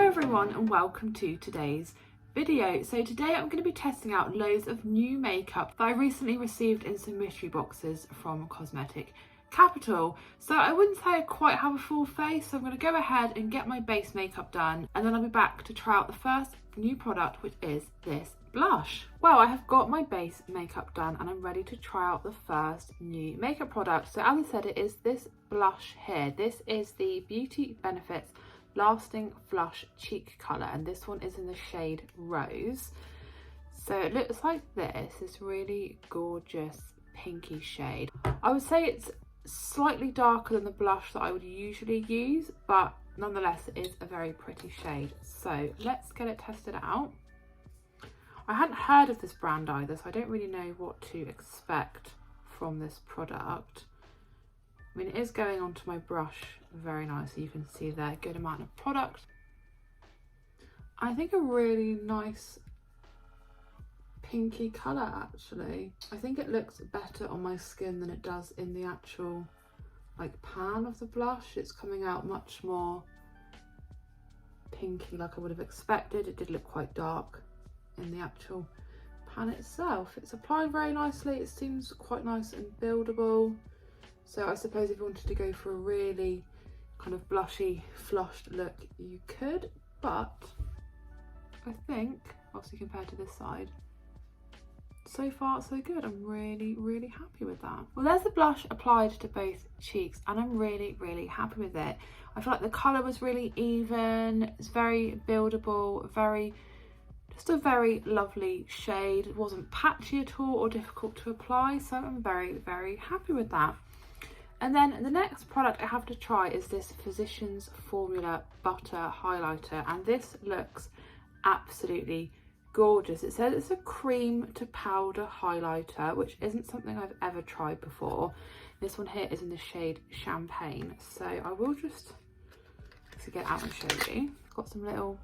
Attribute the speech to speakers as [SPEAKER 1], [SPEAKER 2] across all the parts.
[SPEAKER 1] Hello everyone and welcome to today's video. So today I'm going to be testing out loads of new makeup that I recently received in some mystery boxes from Cosmetic Capital. So I wouldn't say I quite have a full face, so I'm going to go ahead and get my base makeup done and then I'll be back to try out the first new product, which is this blush. Well, I have got my base makeup done and I'm ready to try out the first new makeup product. So as I said, it is this blush here. This is the Beauty Benefits Lasting Flush Cheek colour, and this one is in the shade Rose. So it looks like this really gorgeous pinky shade. I would say it's slightly darker than the blush that I would usually use, but nonetheless it is a very pretty shade. So let's get it tested out. I hadn't heard of this brand either, so I don't really know what to expect from this product. I mean, it is going onto my brush very nicely. You can see there, good amount of product. I think a really nice pinky colour actually. I think it looks better on my skin than it does in the actual like pan of the blush. It's coming out much more pinky like I would have expected. It did look quite dark in the actual pan itself. It's applied very nicely. It seems quite nice and buildable. So I suppose if you wanted to go for a really kind of blushy, flushed look, you could, but I think, obviously compared to this side, so far so good. I'm really happy with that. Well, there's the blush applied to both cheeks and I'm really happy with it. I feel like the colour was really even, it's very buildable, just a very lovely shade. It wasn't patchy at all or difficult to apply, so I'm very happy with that. And then the next product I have to try is this Physicians Formula Butter Highlighter, and this looks absolutely gorgeous. It says it's a cream to powder highlighter, which isn't something I've ever tried before. This one here is in the shade Champagne, so I will just get it out and show you. It's got some little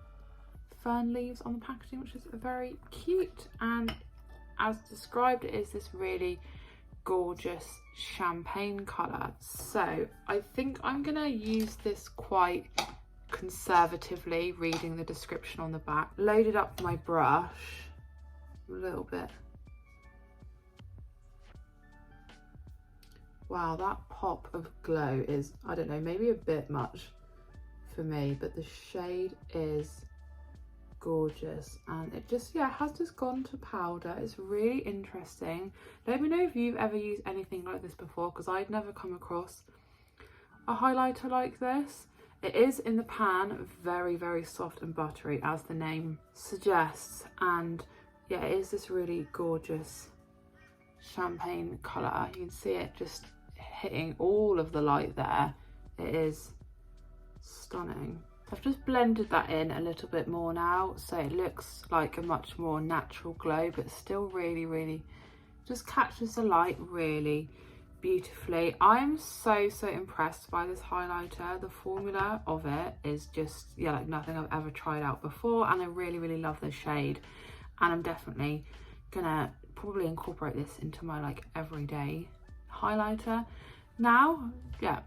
[SPEAKER 1] fern leaves on the packaging, which is very cute, and as described, it is this really gorgeous champagne colour. So I think I'm gonna use this quite conservatively, reading the description on the back. Loaded up my brush a little bit. Wow, that pop of glow is, I don't know, maybe a bit much for me, but the shade is gorgeous, and it just has just gone to powder. It's really interesting. Let me know if you've ever used anything like this before, because I'd never come across a highlighter like this. It is in the pan, very soft and buttery as the name suggests, and yeah, it is this really gorgeous champagne colour. You can see it just hitting all of the light there. It is stunning. I've just blended that in a little bit more now, so it looks like a much more natural glow, but still really just catches the light really beautifully. I'm so impressed by this highlighter. The formula of it is just like nothing I've ever tried out before, and I really love the shade, and I'm definitely gonna probably incorporate this into my like everyday highlighter now. Yeah,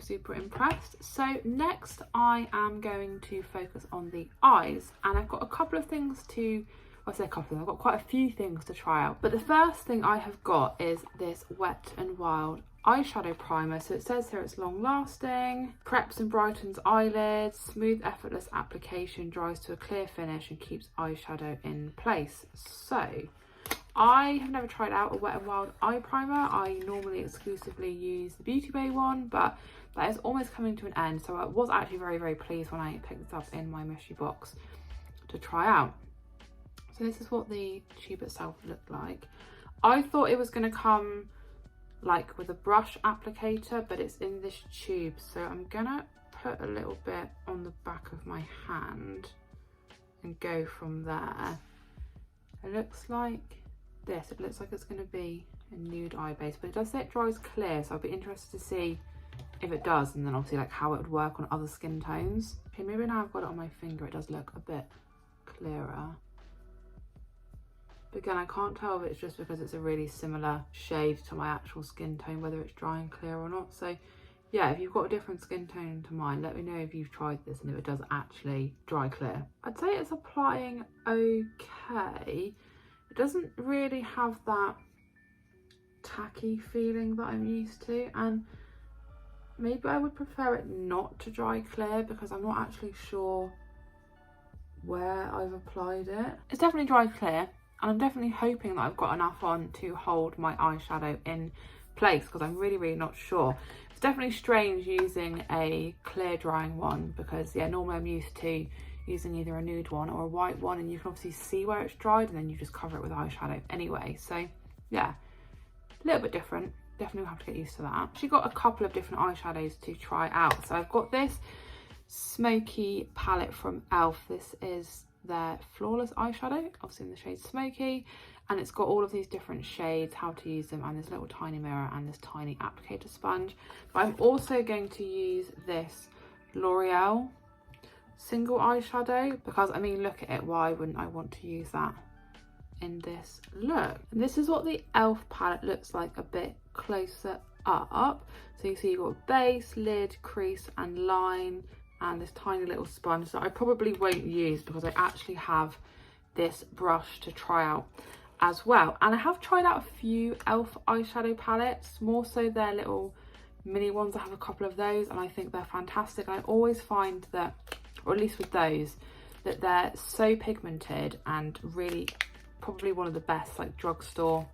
[SPEAKER 1] super impressed. So next I am going to focus on the eyes, and I've got a couple of things to, well, I say a couple of things, I've got quite a few things to try out, but the first thing I have got is this Wet n Wild eyeshadow primer. So it says here it's long lasting, preps and brightens eyelids, smooth effortless application, dries to a clear finish and keeps eyeshadow in place. So I have never tried out a Wet n Wild eye primer. I normally exclusively use the Beauty Bay one, but that is almost coming to an end, so I was actually very pleased when I picked this up in my mystery box to try out. So this is what the tube itself looked like. I thought it was going to come like with a brush applicator, but it's in this tube, so I'm gonna put a little bit on the back of my hand and go from there. It looks like this. It looks like it's going to be a nude eye base, but it does say it dries clear, so I'll be interested to see if it does, and then obviously like how it would work on other skin tones. Okay, maybe now I've got it on my finger, it does look a bit clearer. But again, I can't tell if it's just because it's a really similar shade to my actual skin tone, whether it's dry and clear or not. So yeah, if you've got a different skin tone to mine, let me know if you've tried this and if it does actually dry clear. I'd say it's applying okay. It doesn't really have that tacky feeling that I'm used to, and maybe I would prefer it not to dry clear because I'm not actually sure where I've applied it. It's definitely dry clear, and I'm definitely hoping that I've got enough on to hold my eyeshadow in place because I'm really not sure. It's definitely strange using a clear drying one because yeah, normally I'm used to using either a nude one or a white one, and you can obviously see where it's dried and then you just cover it with eyeshadow anyway. So yeah, a little bit different. Definitely have to get used to that. Actually got a couple of different eyeshadows to try out. So I've got this smoky palette from e.l.f. This is their Flawless eyeshadow, obviously in the shade Smoky, and it's got all of these different shades, how to use them, and this little tiny mirror and this tiny applicator sponge. But I'm also going to use this L'Oreal single eyeshadow because, I mean, look at it, why wouldn't I want to use that in this look? And this is what the e.l.f. palette looks like a bit closer up. So you see you've got base, lid, crease and line, and this tiny little sponge that I probably won't use because I actually have this brush to try out as well. And I have tried out a few e.l.f. eyeshadow palettes, more so their little mini ones. I have a couple of those and I think they're fantastic. And I always find that, or at least with those, that they're so pigmented and really probably one of the best like drugstore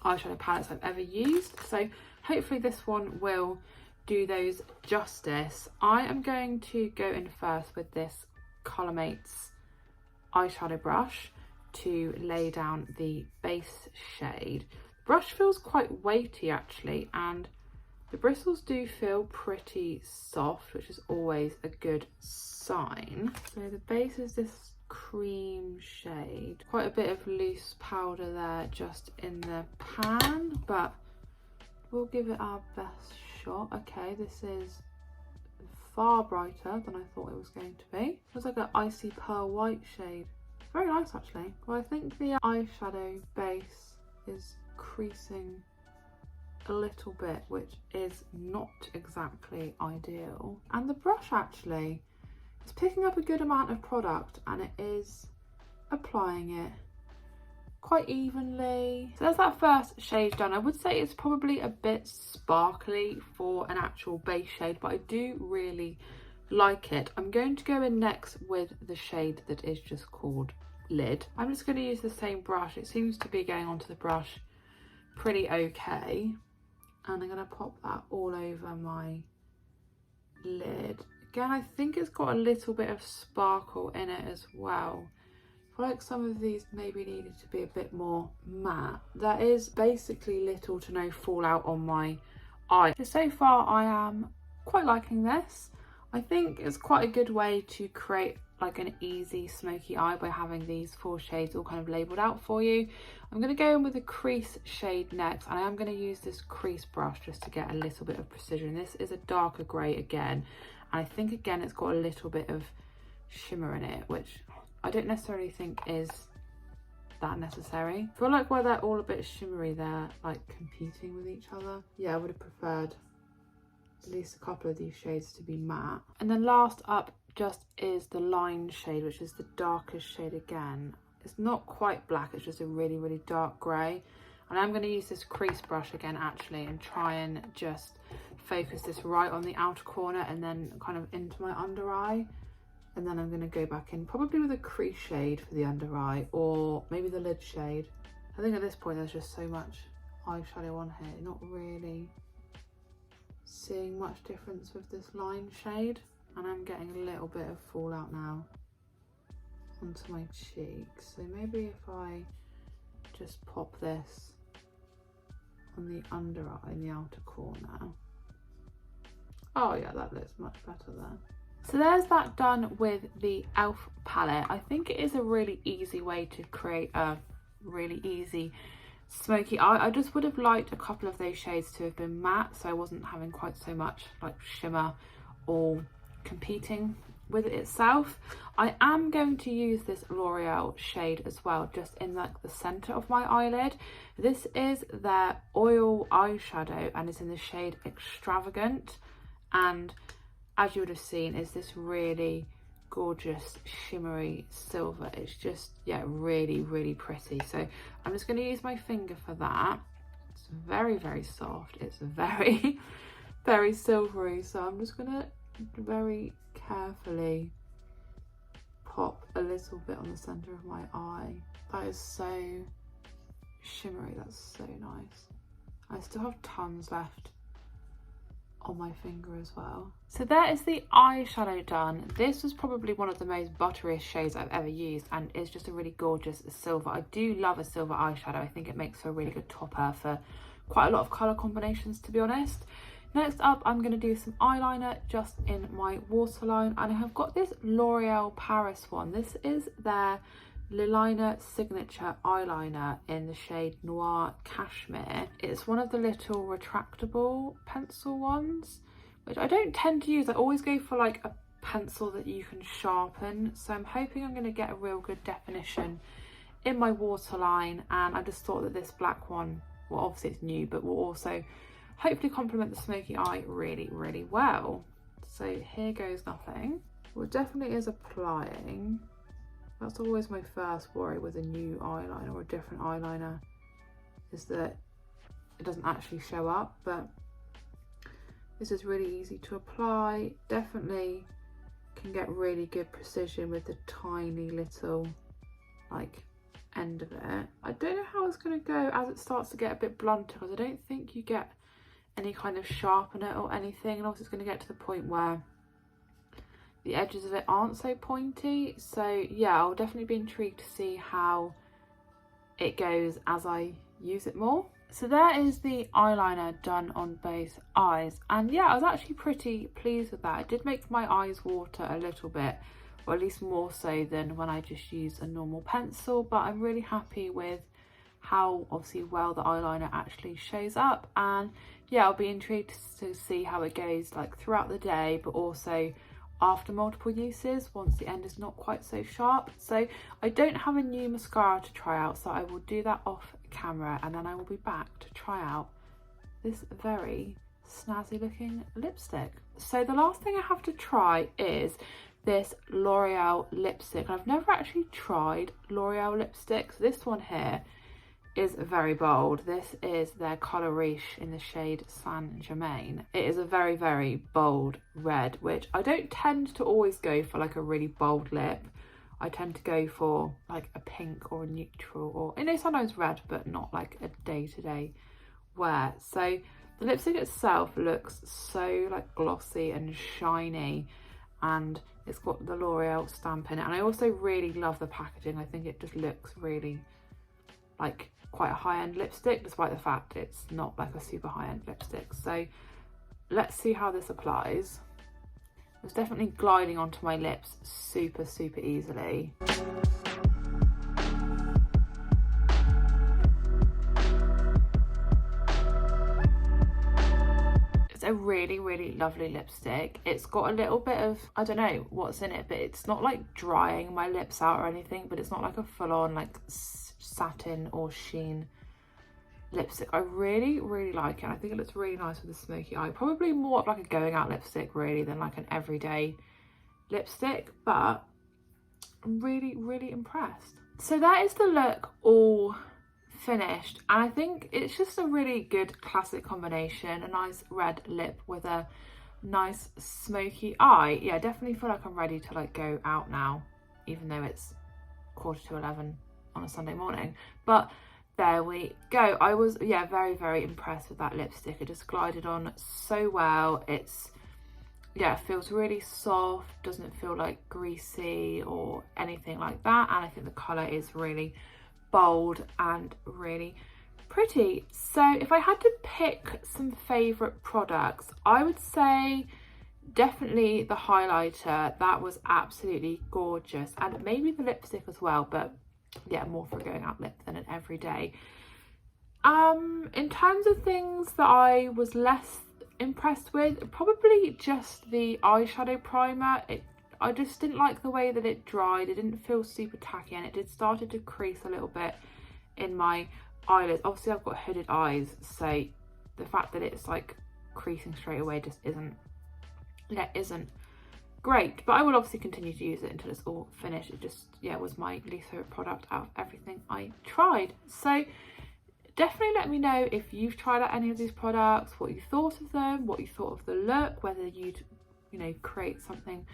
[SPEAKER 1] eyeshadow palettes I've ever used. So hopefully this one will do those justice. I am going to go in first with this Colormates eyeshadow brush to lay down the base shade. The brush feels quite weighty actually, and the bristles do feel pretty soft, which is always a good sign. So the base is this cream shade, quite a bit of loose powder there just in the pan, but we'll give it our best shot. Okay, this is far brighter than I thought it was going to be. Looks like an icy pearl white shade. Very nice actually. Well, I think the eyeshadow base is creasing a little bit, which is not exactly ideal. And the brush actually, it's picking up a good amount of product and it is applying it quite evenly. So there's that first shade done. I would say it's probably a bit sparkly for an actual base shade, but I do really like it. I'm going to go in next with the shade that is just called Lid. I'm just going to use the same brush. It seems to be going onto the brush pretty okay. And I'm going to pop that all over my lid. Again, I think it's got a little bit of sparkle in it as well. I feel like some of these maybe needed to be a bit more matte. There is basically little to no fallout on my eye. So far I am quite liking this. I think it's quite a good way to create like an easy smoky eye by having these 4 shades all kind of labelled out for you. I'm going to go in with a crease shade next, and I am going to use this crease brush just to get a little bit of precision. This is a darker grey again, and I think again it's got a little bit of shimmer in it, which I don't necessarily think is that necessary. I feel like where they're all a bit shimmery, they're like competing with each other. Yeah, I would have preferred at least a couple of these shades to be matte. And then last up just is the line shade, which is the darkest shade again. It's not quite black, it's just a really dark grey. And I'm going to use this crease brush again actually and try and just focus this right on the outer corner and then kind of into my under eye. And then I'm going to go back in probably with a crease shade for the under eye, or maybe the lid shade. I think at this point there's just so much eyeshadow on here, not really seeing much difference with this line shade. And I'm getting a little bit of fallout now onto my cheeks. So maybe if I just pop this on the under eye in the outer corner. Oh yeah, that looks much better there. So there's that done with the e.l.f. palette. I think it is a really easy way to create a really easy smoky eye. I just would have liked a couple of those shades to have been matte, so I wasn't having quite so much like shimmer or competing with it itself. I am going to use this L'Oreal shade as well, just in like the center of my eyelid. This is their oil eyeshadow and it's in the shade Extravagant. and as you would have seen, is this really gorgeous shimmery silver. It's just, yeah, really, really pretty. So I'm just going to use my finger for that. It's very, very soft. It's very, very silvery. So I'm just going to very carefully pop a little bit on the center of my eye. That is so shimmery. That's so nice. I still have tons left on my finger as well. So there is the eyeshadow done. This was probably one of the most butteriest shades I've ever used, and it's just a really gorgeous silver. I do love a silver eyeshadow. I think it makes for a really good topper for quite a lot of colour combinations, to be honest. Next up, I'm going to do some eyeliner just in my waterline, and I have got this L'Oreal Paris one. This is their Eyeliner Signature eyeliner in the shade Noir Cashmere. It's one of the little retractable pencil ones, which I don't tend to use. I always go for like a pencil that you can sharpen. So I'm hoping I'm going to get a real good definition in my waterline, and I just thought that this black one, well obviously it's new, but will also hopefully complement the smoky eye really, really well. So here goes nothing. Well, it definitely is applying. That's always my first worry with a new eyeliner or a different eyeliner, is that it doesn't actually show up, but this is really easy to apply. Definitely can get really good precision with the tiny little like end of it. I don't know how it's going to go as it starts to get a bit blunter, because I don't think you get any kind of sharpener or anything, and also it's going to get to the point where the edges of it aren't so pointy. So yeah, I'll definitely be intrigued to see how it goes as I use it more. So there is the eyeliner done on both eyes, and yeah, I was actually pretty pleased with that. It did make my eyes water a little bit, or at least more so than when I just use a normal pencil, but I'm really happy with how obviously well the eyeliner actually shows up. And yeah, I'll be intrigued to see how it goes like throughout the day, but also after multiple uses once the end is not quite so sharp. So I don't have a new mascara to try out, so I will do that off camera, and then I will be back to try out this very snazzy looking lipstick. So the last thing I have to try is this L'Oreal lipstick. I've never actually tried L'Oreal lipsticks. This one here is very bold. This is their Colour Riche in the shade Saint Germain. It is a very, very bold red, which I don't tend to always go for like a really bold lip. I tend to go for like a pink or a neutral, or, you know, sometimes red, but not like a day-to-day wear. So the lipstick itself looks so like glossy and shiny, and it's got the L'Oreal stamp in it. And I also really love the packaging. I think it just looks really like quite a high-end lipstick, despite the fact it's not like a super high-end lipstick. So let's see how this applies. It's definitely gliding onto my lips super, super easily. It's a really, really lovely lipstick. It's got a little bit of, I don't know what's in it, but it's not like drying my lips out or anything, but it's not like a full-on like satin or sheen lipstick. I really, really like it. I think it looks really nice with a smoky eye. Probably more of like a going out lipstick really than like an everyday lipstick, but I'm really, really impressed. So that is the look all finished, and I think it's just a really good classic combination. A nice red lip with a nice smoky eye. Yeah, definitely feel like I'm ready to like go out now, even though it's 11:15 on a Sunday morning. But there we go. I was, yeah, very, very impressed with that lipstick. It just glided on so well. It's, yeah, it feels really soft, doesn't feel like greasy or anything like that. And I think the colour is really bold and really pretty. So if I had to pick some favourite products, I would say definitely the highlighter. That was absolutely gorgeous, and maybe the lipstick as well, but yeah, more for a going out lip than an everyday. In terms of things that I was less impressed with, probably just the eyeshadow primer. I just didn't like the way that it dried. It didn't feel super tacky, and it did started to crease a little bit in my eyelids. Obviously I've got hooded eyes, so the fact that it's like creasing straight away just isn't yeah, isn't great, but I will obviously continue to use it until it's all finished. It just, yeah, was my least favourite product out of everything I tried. So definitely let me know if you've tried out any of these products, what you thought of them, what you thought of the look, whether you'd, you know, create something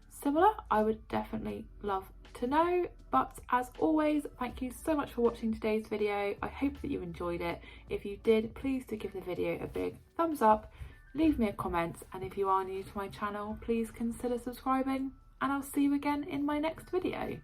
[SPEAKER 1] similar. I would definitely love to know. But as always, thank you so much for watching today's video. I hope that you enjoyed it. If you did, please do give the video a big thumbs up, leave me a comment, and if you are new to my channel, please consider subscribing, and I'll see you again in my next video.